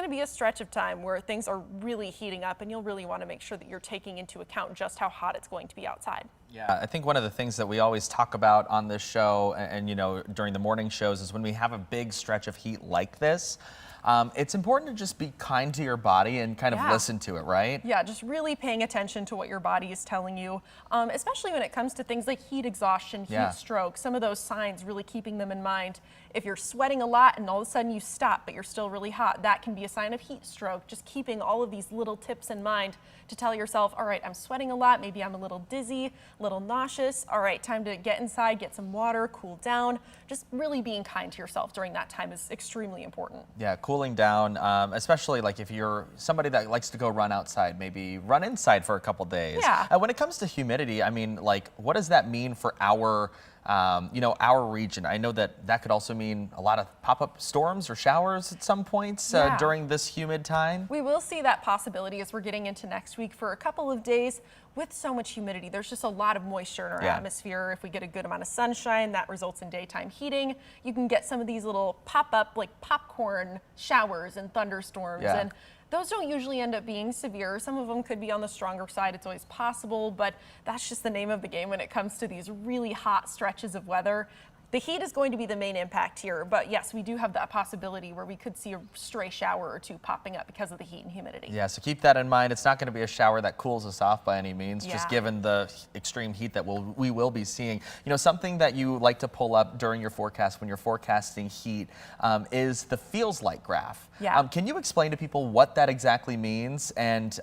going to be a stretch of time where things are really heating up, and you'll really want to make sure that you're taking into account just how hot it's going to be outside. Yeah, I think one of the things that we always talk about on this show and you know, during the morning shows is when we have a big stretch of heat like this, it's important to just be kind to your body and kind of listen to it, right? Yeah, just really paying attention to what your body is telling you, especially when it comes to things like heat exhaustion, heat stroke, some of those signs, really keeping them in mind. If you're sweating a lot and all of a sudden you stop, but you're still really hot, that can be a sign of heat stroke. Just keeping all of these little tips in mind to tell yourself, all right, I'm sweating a lot, maybe I'm a little dizzy, a little nauseous. All right, time to get inside, get some water, cool down. Just really being kind to yourself during that time is extremely important. Yeah, cooling down, especially like if you're somebody that likes to go run outside, maybe run inside for a couple days. Yeah. When it comes to humidity, I mean, like, what does that mean for our you know, our region? I know that that could also mean a lot of pop-up storms or showers at some points during this humid time. We will see that possibility as we're getting into next week for a couple of days. With so much humidity, there's just a lot of moisture in our atmosphere. If we get a good amount of sunshine, that results in daytime heating. You can get some of these little pop-up, like popcorn showers and thunderstorms. And those don't usually end up being severe. Some of them could be on the stronger side. It's always possible, but that's just the name of the game when it comes to these really hot stretches of weather. The heat is going to be the main impact here, but yes, we do have that possibility where we could see a stray shower or two popping up because of the heat and humidity. Yeah, so keep that in mind. It's not going to be a shower that cools us off by any means, just given the extreme heat that we will be seeing. You know, something that you like to pull up during your forecast when you're forecasting heat is the feels like graph. Yeah. Can you explain to people what that exactly means and,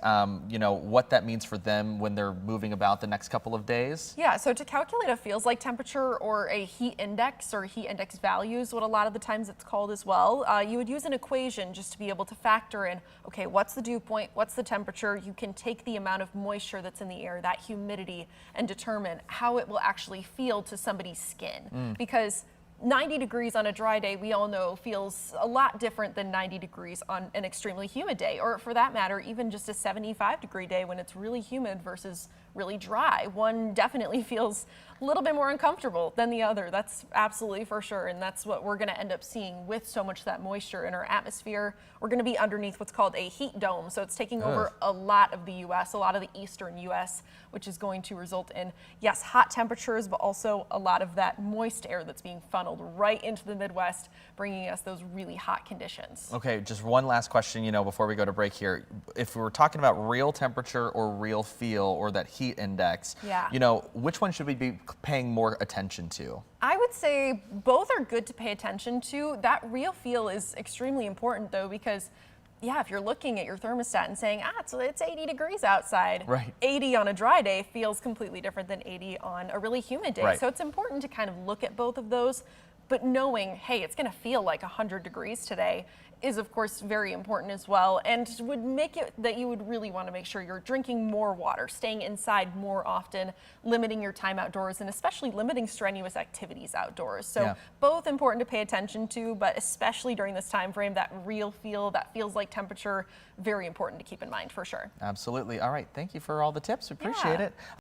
you know, what that means for them when they're moving about the next couple of days? Yeah, so to calculate a feels like temperature or a heat index or heat index values, what a lot of the times it's called as well, you would use an equation just to be able to factor in, okay, what's the dew point, what's the temperature? You can take the amount of moisture that's in the air, that humidity, and determine how it will actually feel to somebody's skin. Because 90 degrees on a dry day, we all know, feels a lot different than 90 degrees on an extremely humid day, or for that matter, even just a 75-degree day when it's really humid versus really dry. One definitely feels a little bit more uncomfortable than the other. That's absolutely for sure, and that's what we're going to end up seeing with so much of that moisture in our atmosphere. We're going to be underneath what's called a heat dome, so it's taking over a lot of the U.S., a lot of the eastern U.S., which is going to result in, yes, hot temperatures, but also a lot of that moist air that's being funneled right into the Midwest, bringing us those really hot conditions. Okay, just one last question, you know, before we go to break here. If we were talking about real temperature or real feel or that heat index, you know, which one should we be paying more attention to? I would say both are good to pay attention to. That real feel is extremely important though, because yeah, if you're looking at your thermostat and saying, it's 80 degrees outside, 80 on a dry day feels completely different than 80 on a really humid day. So it's important to kind of look at both of those, but knowing, hey, it's going to feel like 100 degrees today is of course very important as well, and would make it that you would really want to make sure you're drinking more water, staying inside more often, limiting your time outdoors, and especially limiting strenuous activities outdoors. So both important to pay attention to, but especially during this time frame, that real feel, that feels like temperature, very important to keep in mind for sure. Absolutely. All right. Thank you for all the tips. We appreciate it.